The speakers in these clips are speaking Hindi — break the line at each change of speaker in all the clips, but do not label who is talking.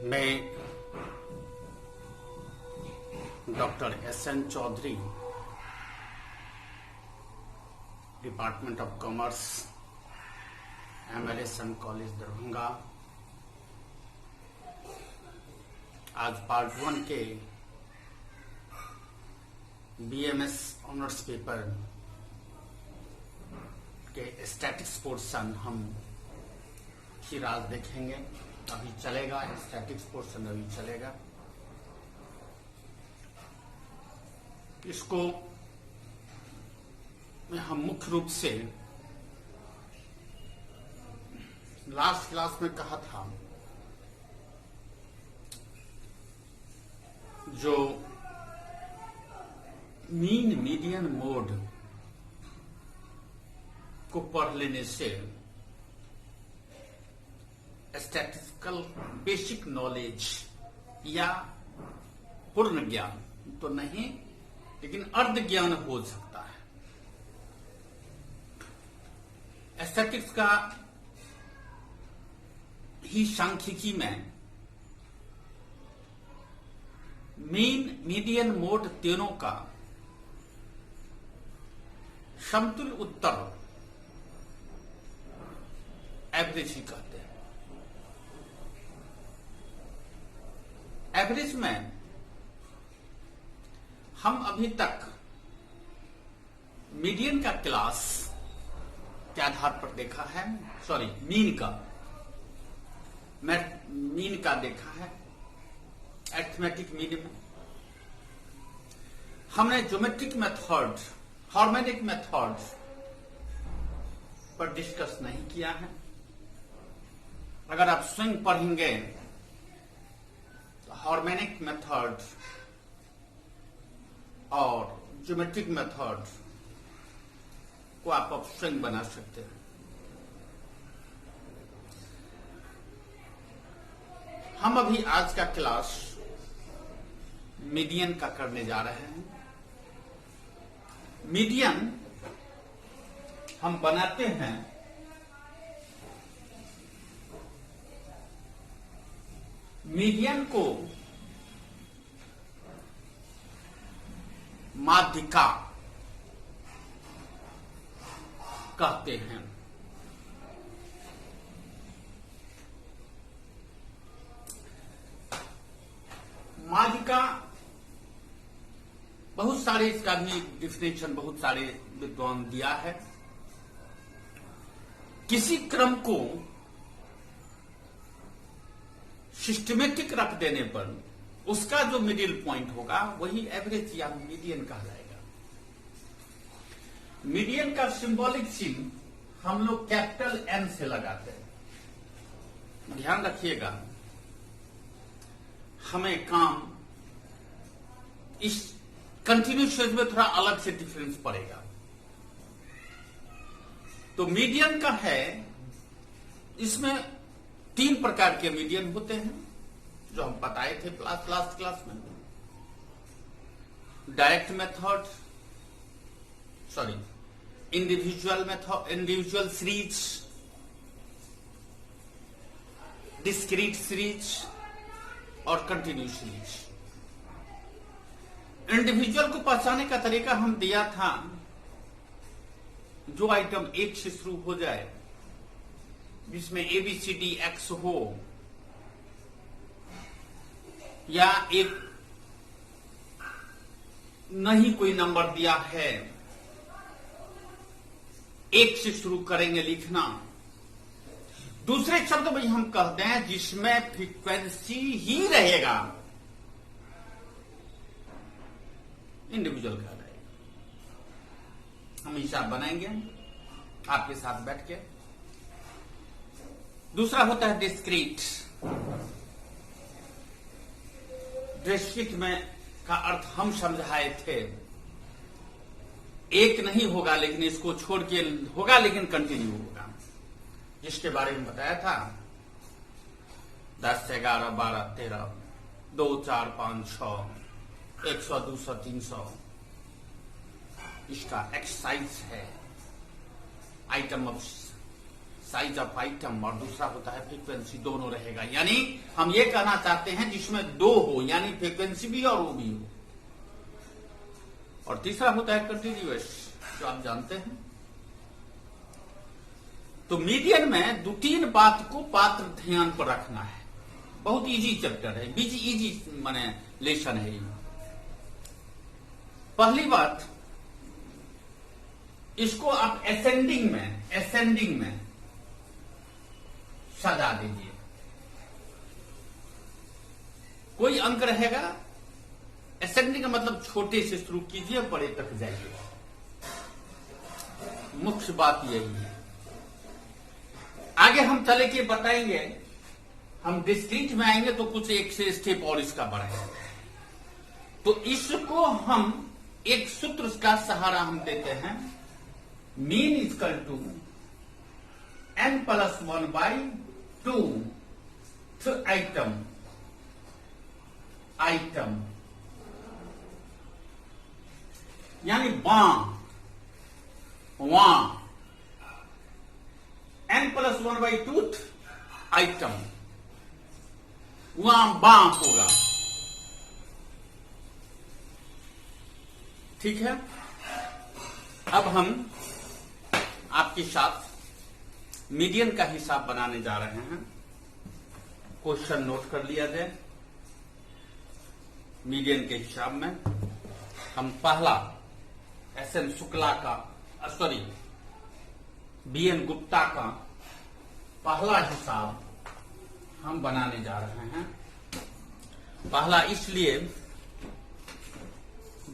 मैं doctor S N. Chaudhary, department of commerce, MLSM college Darbhanga, आज पार्ट 1 के बीएमएस ऑनर्स पेपर के स्टैटिक्स पोर्शन हम फिर आज देखेंगे। अभी चलेगा, स्टैटिक्स पोर्शन अभी चलेगा। इसको में हम मुख्य रूप से लास्ट क्लास में कहा था, जो मीन मीडियन मोड को पढ़ लेने से स्टैटिस्टिकल बेसिक नॉलेज या पूर्ण ज्ञान तो नहीं, लेकिन अर्ध ज्ञान हो सकता है। स्टैटिक्स का ही सांख्यिकी में मीन मीडियन मोड तीनों का समतुल्य उत्तर एवरेज ही कहते हैं। एवरेज में हम अभी तक मीडियन का क्लास के आधार पर देखा है, मीन का देखा है। अरिथमेटिक मीन में हमने ज्योमेट्रिक मेथड, हार्मोनिक मेथड पर डिस्कस नहीं किया है। अगर आप स्वयं पढ़ेंगे तो हार्मोनिक मेथड और ज्योमेट्रिक मेथड को आप स्वयं बना सकते हैं। हम अभी आज का क्लास मीडियन का करने जा रहे हैं। मीडियन हम बनाते हैं मीडियन को माध्यिका कहते हैं। माध्यिका बहुत सारे, इसका भी डिफिनेशन बहुत सारे विद्वान दिया है। किसी क्रम को सिस्टमेटिक रख देने पर उसका जो मिडिल पॉइंट होगा वही एवरेज या मीडियन कहलाएगा। मीडियन का सिंबॉलिक चिन्ह हम लोग कैपिटल एन से लगाते हैं। ध्यान रखिएगा, हमें काम इस कंटिन्यूस में थोड़ा अलग से डिफरेंस पड़ेगा। तो मीडियन का है, इसमें 3 प्रकार के मीडियन होते हैं जो हम बताए थे लास्ट क्लास में। Direct method, individual method, individual series, discrete series और कंटिन्यूस सीरीज। इंडिविजुअल को पहचानने का तरीका हम दिया था, जो आइटम 1 से शुरू हो जाए, जिसमें ABCD X हो, या एक नहीं कोई नंबर दिया है, 1 से शुरू करेंगे लिखना। दूसरे शब्द में हम कहते हैं जिसमें फ्रीक्वेंसी ही रहेगा, इंडिविजुअल का रहेगा। हम हिसाब बनाएंगे आपके साथ बैठ के। दूसरा होता है डिस्क्रीट। डिस्क्रीट में का अर्थ हम समझाए थे, एक नहीं होगा लेकिन इसको छोड़ के होगा, लेकिन कंटिन्यू होगा, जिसके बारे में बताया था 10, 11, 12, 13, 2, 4, 5, 6, 100, 200, 300। इसका एक्सरसाइज है, item of size of item और दूसरा होता है फ्रीक्वेंसी, दोनों रहेगा। यानी हम ये कहना चाहते हैं जिसमें दो हो, यानी फ्रीक्वेंसी भी और वो भी हो। और तीसरा होता है कंटिन्यूअस, जो आप जानते हैं। तो मीडियन में दो तीन बात को पात्र ध्यान पर रखना है। बहुत इजी चैप्टर है, इजी माने लेसन है ये। पहली बात, इसको आप असेंडिंग में सजा दीजिए। कोई अंक रहेगा, असेंडिंग का मतलब छोटे से शुरू कीजिए, बड़े तक जाइए। मुख्य बात यही है। आगे हम चले के बताएंगे, हम डिस्क्रीट में आएंगे तो कुछ एक से स्टेप और इसका बढ़ेगा। तो इसको हम एक सूत्र का सहारा हम देते हैं, mean equal to n+1/2 item यानी वहां n+1/2 आइटम, वहां बां होगा। ठीक है। अब हम आपके साथ मीडियन का हिसाब बनाने जा रहे हैं। क्वेश्चन नोट कर लिया जाए। मीडियन के हिसाब में हम पहला एस.एन. शुक्ला का, सॉरी बी.एन. गुप्ता का पहला हिसाब हम बनाने जा रहे हैं। पहला इसलिए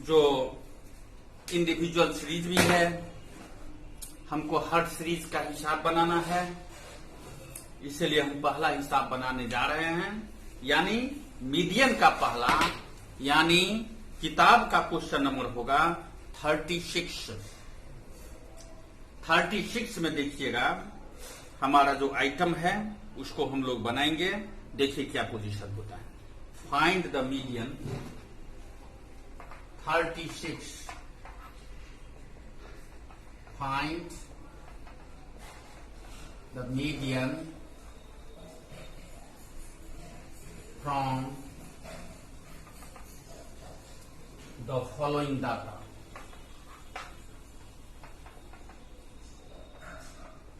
जो इंडिविजुअल सीरीज भी है, हमको हर सीरीज का हिसाब बनाना है, इसलिए हम पहला हिसाब बनाने जा रहे हैं। यानी मीडियन का पहला, यानी किताब का क्वेश्चन नंबर होगा 36। 36 में देखिएगा, हमारा जो आइटम है उसको हम लोग बनाएंगे। देखिए क्या पोजीशन होता है। Find the median 36। Find the median from the following data.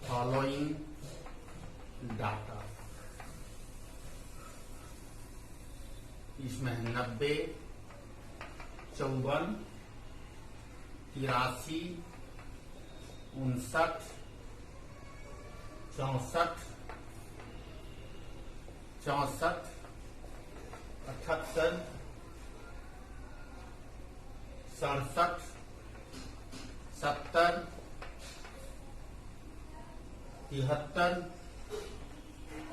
Following data, इसमें 90, 54, 83, 59, 64, 78, 67, 70, 73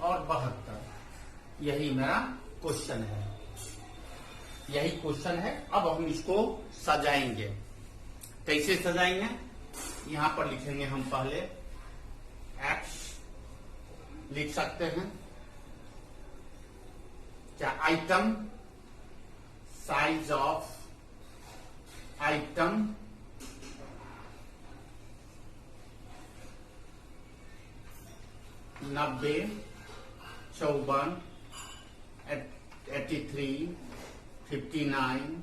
और 72। यही मेरा क्वेश्चन है, यही क्वेश्चन है। अब हम इसको सजाएंगे। कैसे सजाएंगे? यहां पर लिखेंगे हम पहले x लिख सकते हैं, क्या आइटम, साइज ऑफ आइटम, नब्बे, 54, 83, 59,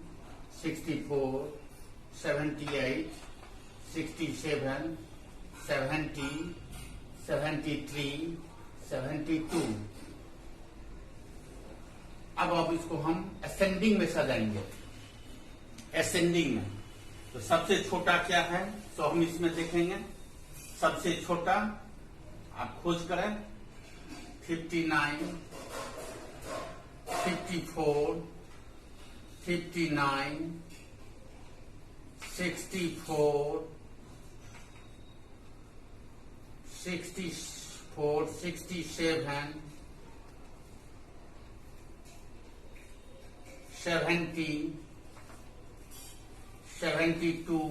64, 78, 67, 70, 73, 72। अब इसको हम असेंडिंग में सजाएंगे। असेंडिंग में तो सबसे छोटा क्या है, तो हम इसमें देखेंगे। सबसे छोटा आप खोज करें, 59, 54, 59, 64, 67, 70, 72,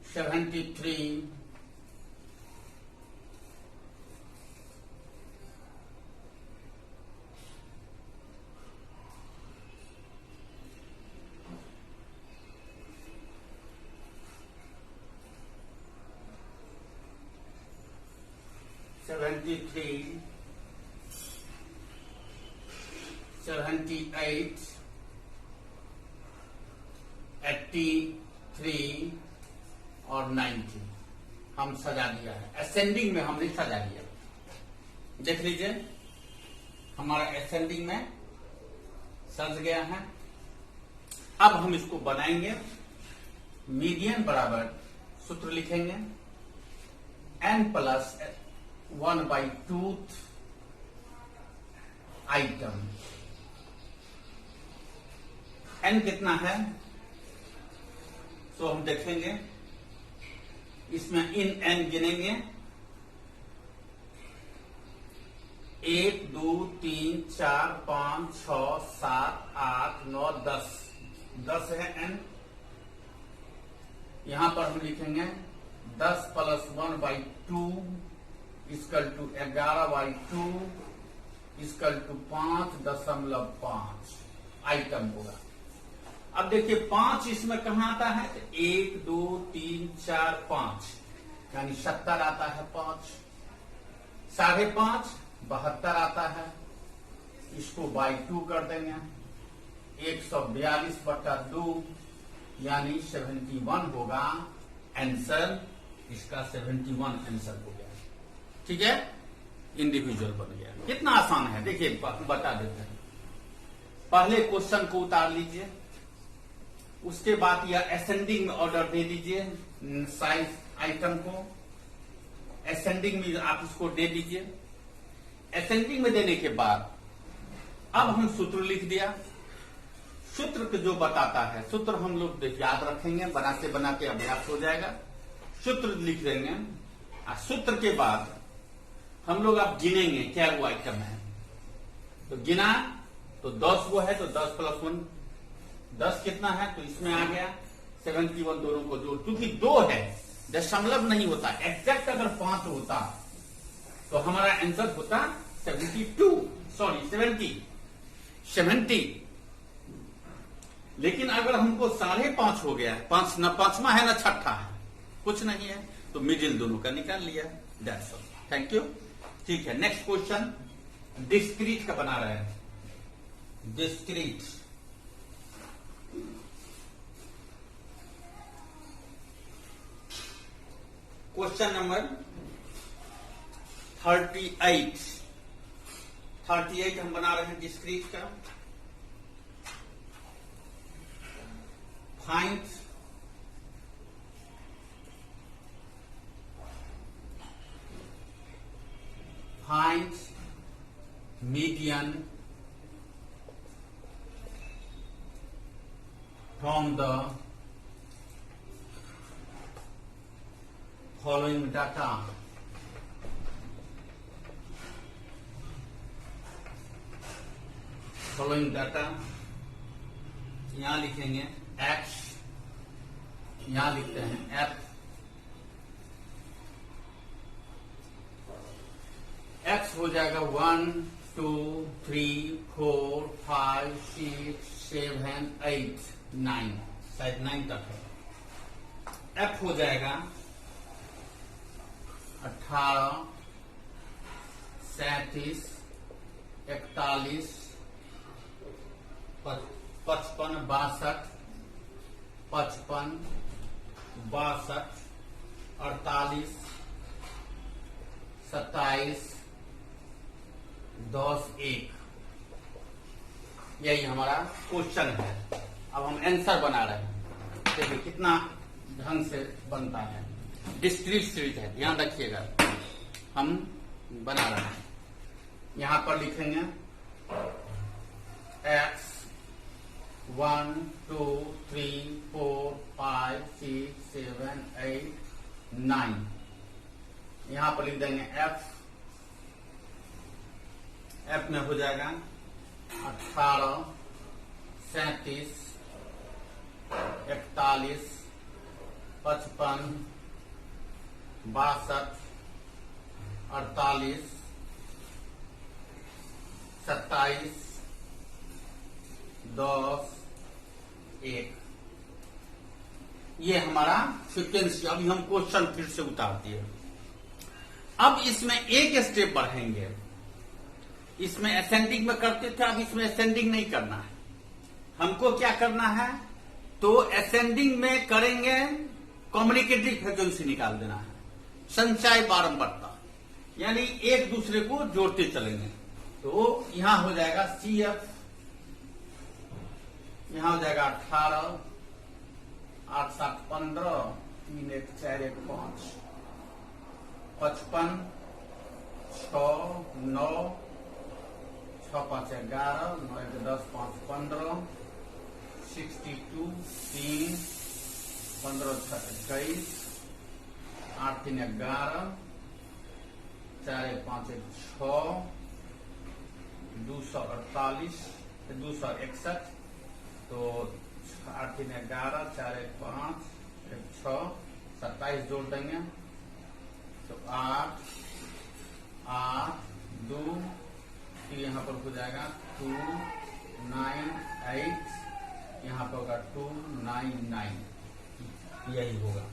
73, 73, 78, 83 और 90 हम सजा दिया है। असेंडिंग में हमने सजा दिया, देख लीजिए हमारा असेंडिंग में सज गया है। अब हम इसको बनाएंगे। मीडियन बराबर सूत्र लिखेंगे n+1/2 आइटम। n कितना है तो हम देखेंगे, इसमें इन n गिनेंगे 1 2 3 4 5 6 7 8 9 10 10 है n। यहां पर हम लिखेंगे 10 + 1/2 = 11/2 = 5.5 आइटम होगा। अब देखिए 5 इसमें कहां आता है, 1 2 3 4 5 यानी 70 आता है 5। 5.5 72 आता है, इसको /2 कर देंगे, 142/2 यानी 71 होगा आंसर। इसका 71 आंसर हो गया, ठीक है, इंडिविजुअल बन गया। कितना आसान है देखिए, बता देते हैं। पहले क्वेश्चन को उतार लीजिए, उसके बाद या असेंडिंग में ऑर्डर दे दीजिए साइज आइटम को। असेंडिंग में आप इसको दे दीजिए। असेंडिंग में देने के बाद अब हम सूत्र लिख दिया। सूत्र को जो बताता है, सूत्र हम लोग याद रखेंगे, बनाते बनाते अभ्यास हो जाएगा। सूत्र लिख देंगे और सूत्र के बाद हम लोग अब गिनेंगे क्या वो आइटम है। तो गिना तो 10 वो है, तो 10 + 1 10 कितना है, तो इसमें आ गया 71। दोनों को जोड़, क्योंकि 2 है, दशमलव नहीं होता। एग्जैक्ट अगर 5 होता तो हमारा आंसर होता 70। लेकिन अगर हमको 5.5 हो गया, 5 न 5वां है न 6ठा है, कुछ नहीं है, तो मिडिल दोनों का निकाल लिया। That's all, thank you. ठीक है, नेक्स्ट क्वेश्चन डिस्क्रीट का बना रहे हैं। डिस्क्रीट क्वेश्चन नंबर 38 हम बना रहे हैं डिस्क्रीट का। Find median from the following data. यहां लिखेंगे x, यहां लिखते हैं f। x हो जाएगा 1 2 3 4 5 6 7 8 9, शायद 9 तक है। f हो जाएगा 18 37 41 55 62 55 62 48 27 10 1। यही हमारा क्वेश्चन है। अब हम आंसर बना रहे हैं, देखिए कितना ढंग से बनता है। डिस्क्रीट सीरीज है, ध्यान रखिएगा। हम बना रहे हैं, यहां पर लिखेंगे x 1 2 3 4 5 6 7 8 9। यहां पर लिख देंगे f में हो जाएगा 18 37 41 55 62 48 27 10 1। ये हमारा फ्रीक्वेंसी। अभी हम क्वेश्चन फिर से उतार दिए। अब इसमें एक स्टेप बढ़ेंगे। इसमें असेंडिंग में करते थे, अब इसमें असेंडिंग नहीं करना है। हमको क्या करना है, तो असेंडिंग में करेंगे कम्युनिकेटिव फ्रीक्वेंसी निकाल देना है, संचय बारंबारता, यानी एक दूसरे को जोड़ते चलेंगे। तो यहां हो जाएगा CF, यहां हो जाएगा 18, 8 7 15, 3 1 4 1 5, 55, 6 9, 6 5 11, 9 1 10, 5 15, 62, 3, 15 6 21, 8 3 11, 4 1 5 1 6, 248, 261, तो 8 3 11, 4 1 5 1 6, 27 जोड़ देंगे, तो 8 8 2, फिर यहाँ पर हो जाएगा 2 9 8, यहाँ पर होगा 2 9 9, यही होगा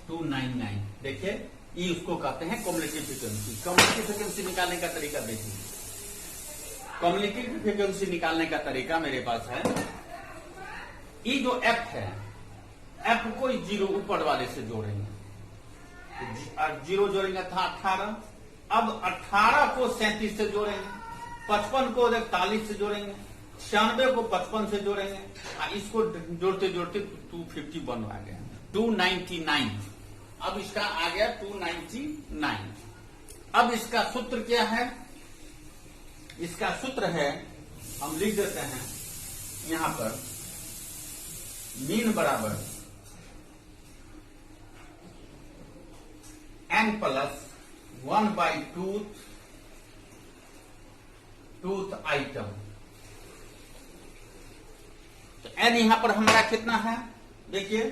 299। देखिए ये उसको कहते हैं कम्युनिकेटिव फ्रीक्वेंसी। कम्युनिकेटिव फ्रीक्वेंसी निकालने का तरीका देखिए। कम्युनिकेटिव फ्रीक्वेंसी निकालने का तरीका मेरे पास है, ये जो F है, F को 0 ऊपर वाले से जोड़ेंगे, 0 जोड़ेंगे था 18, अब 18 को 37 से जोड़ेंगे, 55 को 41 से जोड़ेंगे, 96 को 55 से जोड़ेंगे, इसको जोड़ते जोड़ते 251 आ गया, 299। अब इसका आ गया 299। अब इसका सूत्र क्या है, इसका सूत्र है, हम लिख देते हैं यहां पर, मीन बराबर n प्लस 1/2 टूथ आइटम। तो n यहां पर हमारा कितना है, देखिए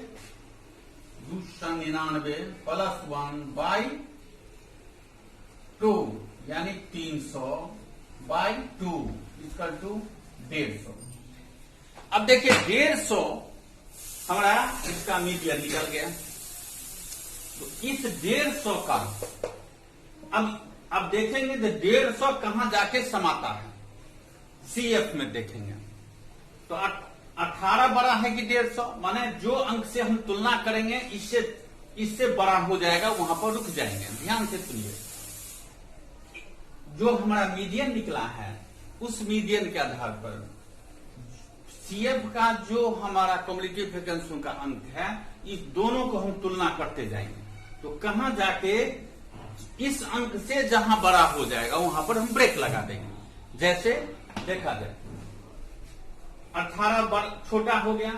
299 प्लस 1/2, यानी 300/2 इक्वल टू 150। अब देखिए 150 हमारा इसका मीडियन निकल गया। तो इस 150 का अब देखेंगे तो 150 कहां जाके समाता है, CF में देखेंगे। तो 18 बड़ा है कि 150, माने जो अंक से हम तुलना करेंगे इससे बड़ा हो जाएगा, वहां पर रुक जाएंगे। ध्यान से सुनिए, जो हमारा मीडियन निकला है उस मीडियन के आधार पर CF का जो हमारा कम्युनिकेटिव फ्रीक्वेंसी का अंक है, इस दोनों को हम तुलना करते जाएंगे। तो कहां जाके इस अंक से जहां बड़ा हो जाएगा वहां पर हम ब्रेक लगा देंगे। जैसे देखा जाए 18 छोटा हो गया,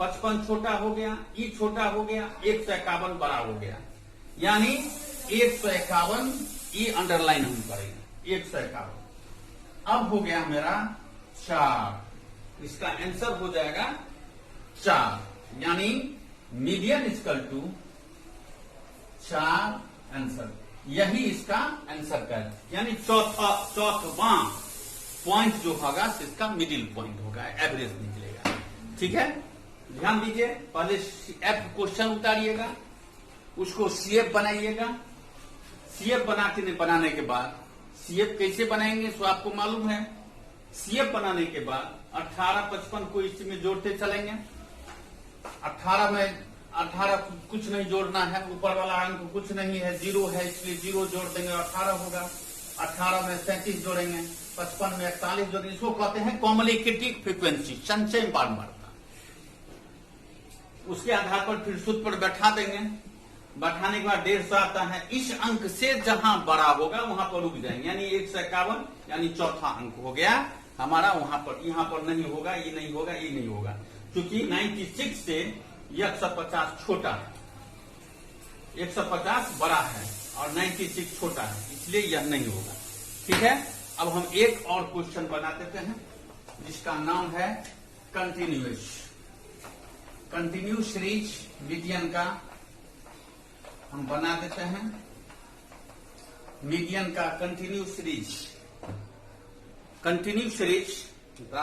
55 छोटा हो गया, ई छोटा हो गया, 151 बड़ा हो गया, यानी 151 ई अंडरलाइन हम करेंगे 151। अब हो गया मेरा 4, इसका आंसर हो जाएगा 4, यानी मीडियन इक्वल टू 4 आंसर। यही इसका आंसर का है, यानी चौथवा पॉइंट जो होगा इसका मिडिल पॉइंट होगा, एवरेज निकलेगा। ठीक है, ध्यान दीजिए, पहले F क्वेश्चन उतारिएगा, उसको CF बनाइएगा। CF बनाने के बाद CF कैसे बनाएंगे सो आपको मालूम है। CF बनाने के बाद 18 55 को इसमें जोड़ते चलेंगे। 18 में 18 कुछ नहीं जोड़ना है, ऊपर वाला अंक कुछ नहीं है, 0 है, इसलिए 0 जोड़ देंगे, 18 होगा। 18 में 37 जोड़ेंगे, 55 में 41 जोड़ेंगे। इसको कहते हैं कम्युनिकेटिव फ्रीक्वेंसी, संचय बारंबारता। उसके आधार पर फिर सूत्र पर बैठा देंगे, बैठाने के बाद 150 आता है। इस अंक से जहां बड़ा होगा वहां पर रुक जाएंगे, यानी 151, यानी चौथा अंक हो गया हमारा। वहां पर यहाँ पर नहीं होगा, ये नहीं होगा, ये नहीं होगा, क्योंकि 96 से 150 छोटा है, 150 बड़ा है और 96 छोटा है, इसलिए यह नहीं होगा। ठीक है, अब हम एक और क्वेश्चन बना देते हैं जिसका नाम है कंटिन्यू सीरीज मीडियन का। हम बना देते हैं मीडियन का कंटिन्यू सीरीज।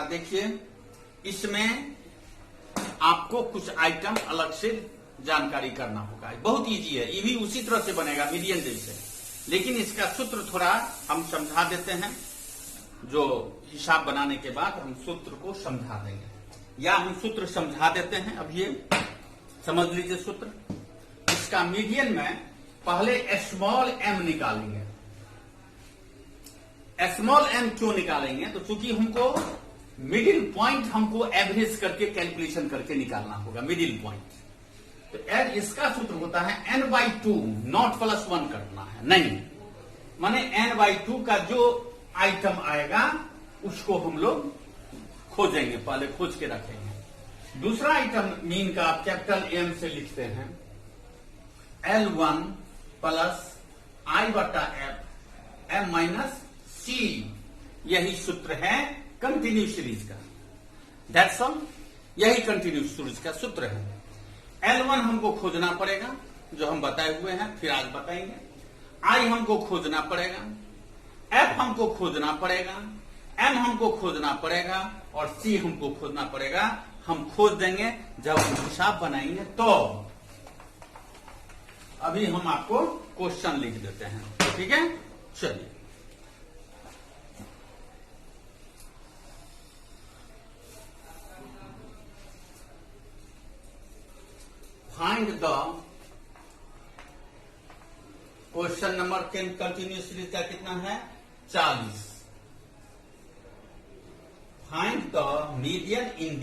देखिए, इसमें आपको कुछ आइटम अलग से जानकारी करना होगा। बहुत इजी है, ये भी उसी तरह से बनेगा मीडियन जैसे। लेकिन इसका सूत्र थोड़ा हम समझा देते हैं। जो हिसाब बनाने के बाद हम सूत्र को समझा देंगे, या हम सूत्र समझा देते हैं। अब ये समझ लीजिए सूत्र। इसका मीडियन में पहले स्मॉल एम निकालेंगे। स्मॉल एम क्यों निकालेंगे? तो चूंकि हमको मिडिल पॉइंट हमको एवरेज करके कैलकुलेशन करके निकालना होगा, मिडिल पॉइंट। तो इसका सूत्र होता है n/2, नॉट +1 करना है, नहीं, माने n/2 का जो आइटम आएगा उसको हम लोग खोजेंगे, पहले खोज के रखेंगे। दूसरा आइटम मीन का आप कैपिटल एम से लिखते हैं L1 + I/F m - C। यही सूत्र है कंटिन्यू सीरीज का। दैट्स ऑल, यही कंटिन्यू सीरीज का सूत्र है। L1 हमको खोजना पड़ेगा, जो हम बताए हुए हैं, फिर आज बताएंगे। I हमको खोजना पड़ेगा, F हमको खोजना पड़ेगा, M हमको खोजना पड़ेगा, और C हमको खोजना पड़ेगा। हम खोज देंगे जब हम हिसाब बनाएंगे तो। अभी हम आपको क्वेश्चन लिख देते हैं, ठीक है? चलिए, find the question number 10 continue series का कितना है? 40। Find the median in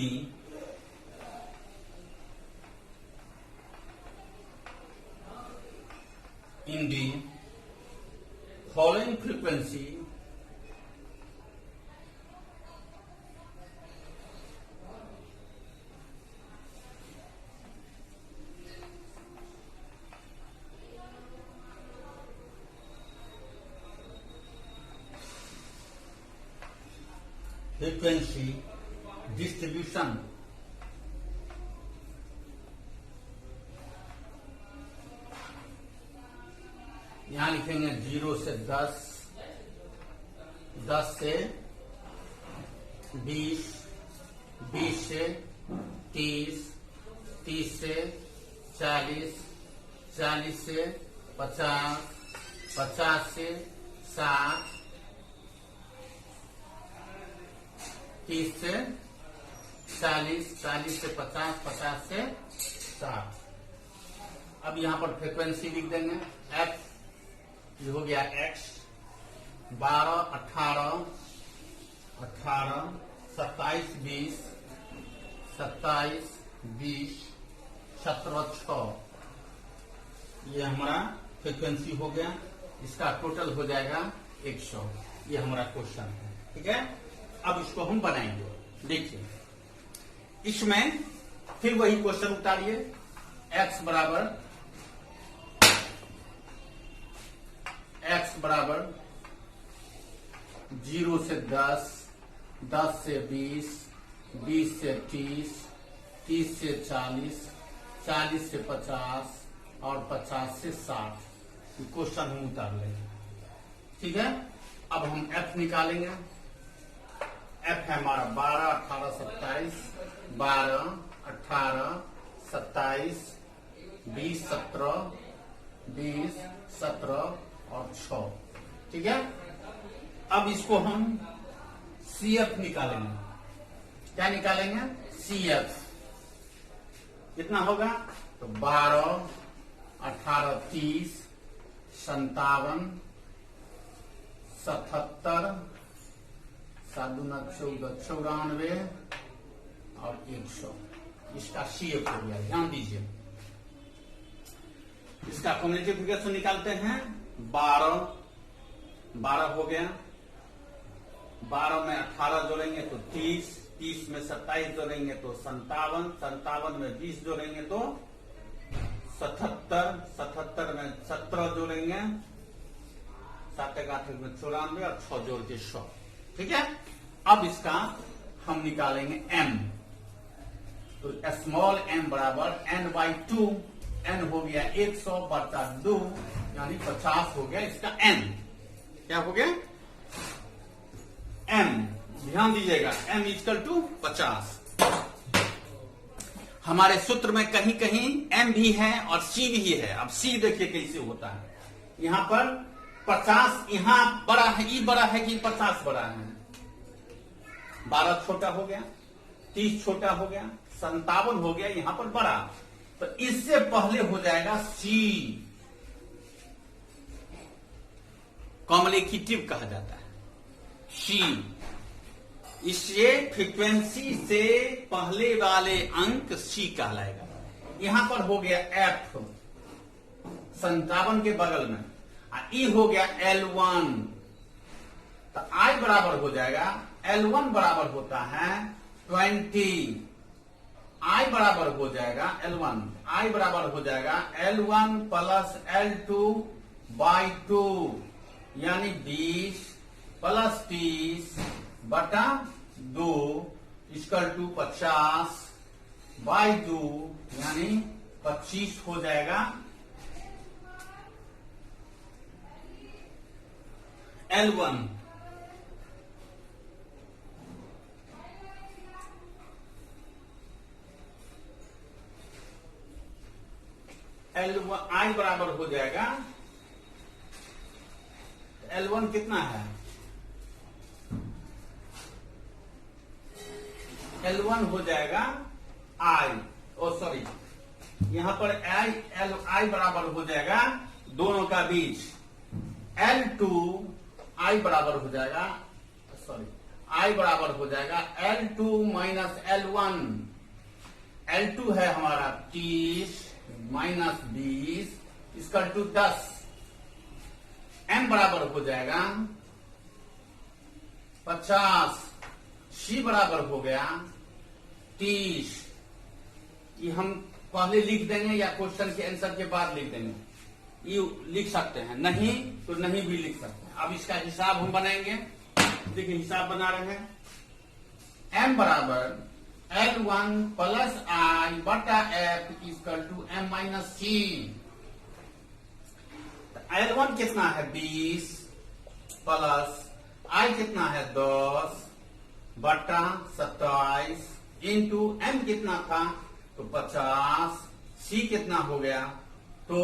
the following frequency distribution यहां लिखेंगे 0 से 10, 10 से 20, 20 से 30, 30 से 40, 40 से 50, 50 से 60, 30 से 40, 40 से 50, 50 से 60। अब यहां पर फ्रीक्वेंसी लिख देंगे F, ये हो गया X, 12, 18, 18, 27, 20, 27, 20, 17, 6। ये हमारा फ्रीक्वेंसी हो गया। इसका टोटल हो जाएगा 100। ये हमारा क्वेश्चन है, ठीक है? अब इसको हम बनाएंगे। देखिए, इसमें फिर वही क्वेश्चन उतारिए। x बराबर 0 से 10, 10 से 20, 20 से 30, 30 से 40, 40 से 50 और 50 से 60। क्वेश्चन हम उतार लेंगे, ठीक है? अब हम f निकालेंगे। f है हमारा 12, 18, 27, 12, 18, 27, 20, 17, 20, 17 और 6, ठीक है? अब इसको हम CF निकालेंगे। क्या निकालेंगे? CF कितना होगा? तो 12, 18, 30, 57, 77, 7 दूना 14, 94 और 100। इसका CF हो गया। ध्यान दीजिए, इसका कम्युनिकेशन निकालते हैं। 12 हो गया। 12 में 18 जोड़ेंगे तो 30, 30 में 27 जोड़ेंगे तो 57, 57 में 20 जोड़ेंगे तो 77, 77 में 17 जोड़ेंगे, 7 8 में 94 और 6 जोड़ के 100, ठीक है? अब इसका हम निकालेंगे m। तो स्मॉल m बराबर n/2। n हो गया 100 बटा 2, यानी 50 हो गया इसका n। क्या हो गया? m। ध्यान दीजिएगा, m = 50। हमारे सूत्र में कहीं कहीं m भी है और c भी है। अब c देखिए कैसे होता है। यहां पर 50 यहां बड़ा है, ई बड़ा है कि 50 बड़ा है? 12 छोटा हो गया, 30 छोटा हो गया, 57 हो गया, यहां पर बड़ा। तो इससे पहले हो जाएगा सी, कॉम्युनिकेटिव कहा जाता है सी। इससे फ्रीक्वेंसी से पहले वाले अंक सी कहलाएगा। यहां पर हो गया एफ 57 के बगल में, ई हो गया L1, तो I बराबर हो जाएगा L1 बराबर होता है 20, I बराबर हो जाएगा L1, I बराबर हो जाएगा L1 प्लस L2 बाई 2, यानी 20 प्लस 30 बटा 2 इक्वल टू 50 बाई 2, यानी 25 हो जाएगा L1। L1 I बराबर हो जाएगा, L1 कितना है? L1 हो जाएगा I, सॉरी, यहां पर I बराबर हो जाएगा दोनों का बीच, L2 I बराबर हो जाएगा, सॉरी, I बराबर हो जाएगा L2 माइनस L1। L2 है हमारा 30 माइनस 20 इसका टू 10। M बराबर हो जाएगा 50, C बराबर हो गया 30। ये हम पहले लिख देंगे या क्वेश्चन के आंसर के बाद लिख देंगे, ये लिख सकते हैं, नहीं तो नहीं भी लिख सकते हैं। अब इसका हिसाब हम बनाएंगे, देखिए हिसाब बना रहे हैं। M बराबर L1 प्लस I बटा F equal to M minus C। L1 कितना है 20 प्लस I कितना है 10 बटा 27 इंटू M कितना था तो 50, C कितना हो गया तो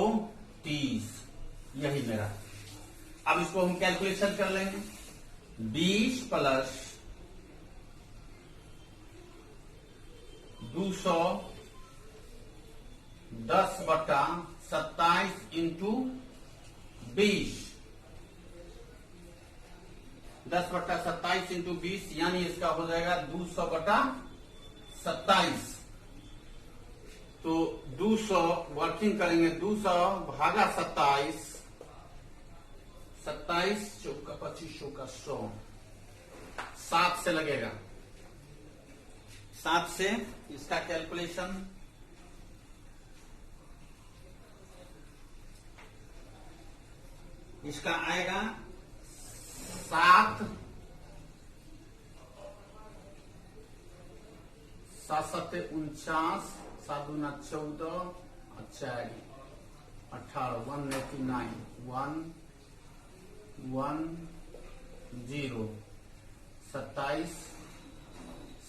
30, यही मेरा। अब इसको हम कैलकुलेशन कर लेंगे, 20 प्लस 200 10 बटा 27 इंटू 20, 10 बटा 27 इंटू 20, यानी इसका हो जाएगा 200 बटा 27। तो 200 वर्किंग करेंगे, 200 भागा 27, 27 चौका 25 चौका 100, 7 से लगेगा, 7 से इसका कैलकुलेशन इसका आएगा 7 7 49, 7 दूना 14, अच्छा 18, 189, 1 1 0, 27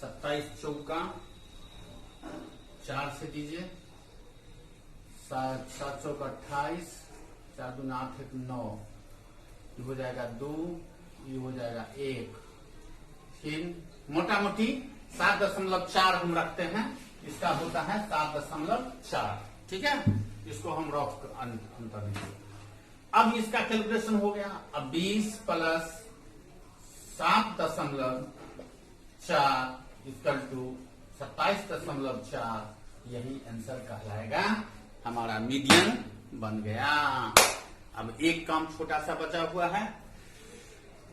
27 चौका 4 से दीजिए, 7 चौका 28, 4 दूना 8 1 9, ये हो जाएगा 2, ये हो जाएगा 1, फिर मोटा मोटी 7.4 हम रखते हैं, इसका होता है 7.4, ठीक है। इसको हम रफ अंतर दीजिए। अब इसका कैलकुलेशन हो गया। अब 20 प्लस 7.4 इक्वल टू 27.4, यही आंसर कहलाएगा, हमारा मीडियन बन गया। अब एक काम छोटा सा बचा हुआ है,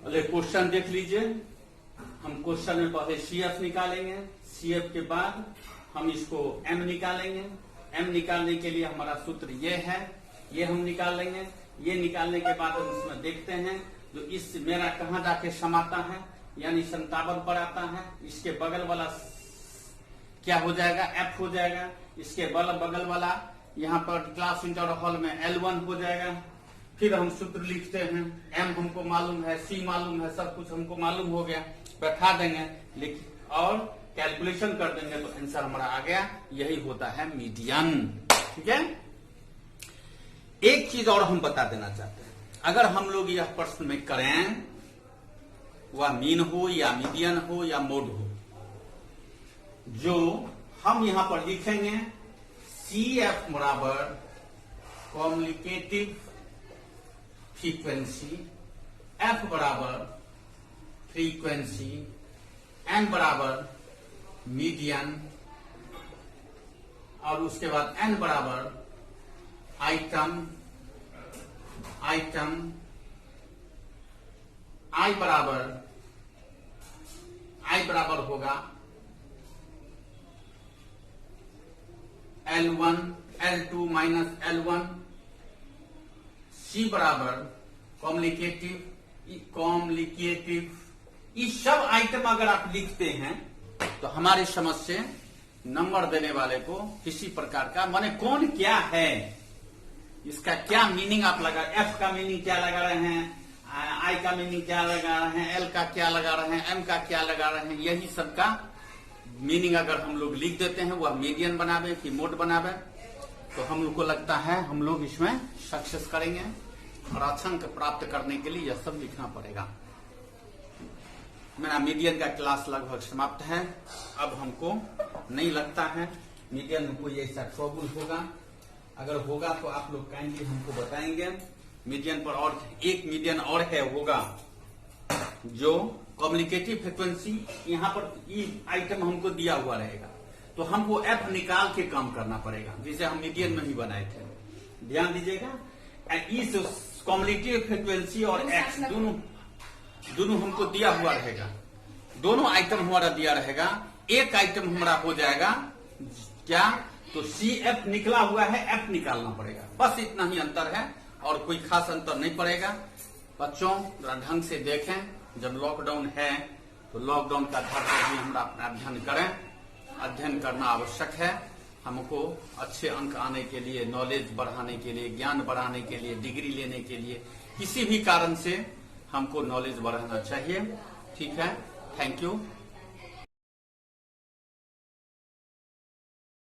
अरे क्वेश्चन देख लीजिए। हम क्वेश्चन में पहले CF निकालेंगे, CF के बाद हम इसको M निकालेंगे। M निकालने के लिए हमारा सूत्र ये है, ये हम निकाल लेंगे। ये निकालने के बाद हम इसमें देखते हैं जो इस मेरा कहाँ जाके समाता है, यानी 57 पर आता है। इसके बगल वाला क्या हो जाएगा, F हो जाएगा। इसके बगल वाला यहाँ पर क्लास इंटर हॉल में L1 हो जाएगा। फिर हम सूत्र लिखते हैं, M हमको मालूम है, C मालूम है, सब कुछ हमको मालूम हो गया, बैठा देंगे और कैलकुलेशन कर देंगे तो आंसर हमारा आ गया। यही होता है मीडियन, ठीक है। एक चीज और हम बता देना चाहते हैं, अगर हम लोग यह प्रश्न में करें, वह मीन हो या मीडियन हो या मोड हो, जो हम यहां पर लिखेंगे CF बराबर कम्युनिकेटिव फ्रीक्वेंसी, F बराबर फ्रीक्वेंसी, N बराबर मीडियन, और उसके बाद N बराबर आइटम, I बराबर होगा L1 L2 minus L1, C बराबर कॉम्प्लिकेटिव। ये सब आइटम अगर आप लिखते हैं तो हमारी समझ से नंबर देने वाले को किसी प्रकार का माने कौन क्या है, इसका क्या मीनिंग आप लगा, F का मीनिंग क्या लगा रहे हैं, I का मीनिंग क्या लगा रहे हैं, L का क्या लगा रहे हैं, M का क्या लगा रहे हैं, यही सबका मीनिंग अगर हम लोग लिख देते हैं, वह मीडियन बनावे कि मोड बनावे, तो हम लोग को लगता है हम लोग इसमें सक्सेस करेंगे। और अच्छा अंक प्राप्त करने के लिए यह सब लिखना पड़ेगा। मेरा मीडियन का क्लास लगभग समाप्त है। अब हमको नहीं लगता है मीडियन में कोई ऐसा ट्रबल होगा, अगर होगा तो आप लोग काइंडली हमको बताएंगे। मीडियन पर और एक मीडियन और है होगा, जो कम्युनिकेटिव फ्रीक्वेंसी, यहाँ पर ये आइटम हमको दिया हुआ रहेगा, तो हमको F निकाल के काम करना पड़ेगा, जिसे हम मीडियन में ही बनाए थे। ध्यान दीजिएगा, इस कम्युनिकेटिव फ्रीक्वेंसी और X दोनों हमको दिया हुआ रहेगा, दोनों आइटम हमारा दिया रहेगा। एक आइटम हमारा हो जाएगा क्या, तो CF निकला हुआ है, F निकालना पड़ेगा, बस इतना ही अंतर है और कोई खास अंतर नहीं पड़ेगा। बच्चों जरा ढंग से देखें, जब लॉकडाउन है तो लॉकडाउन का आधार पर भी हमरा अपना अध्ययन करें, अध्ययन करना आवश्यक है। हमको अच्छे अंक आने के लिए, नॉलेज बढ़ाने के लिए, ज्ञान बढ़ाने के लिए, डिग्री लेने के लिए, किसी भी कारण से हमको नॉलेज बढ़ाना चाहिए। ठीक है, थैंक यू।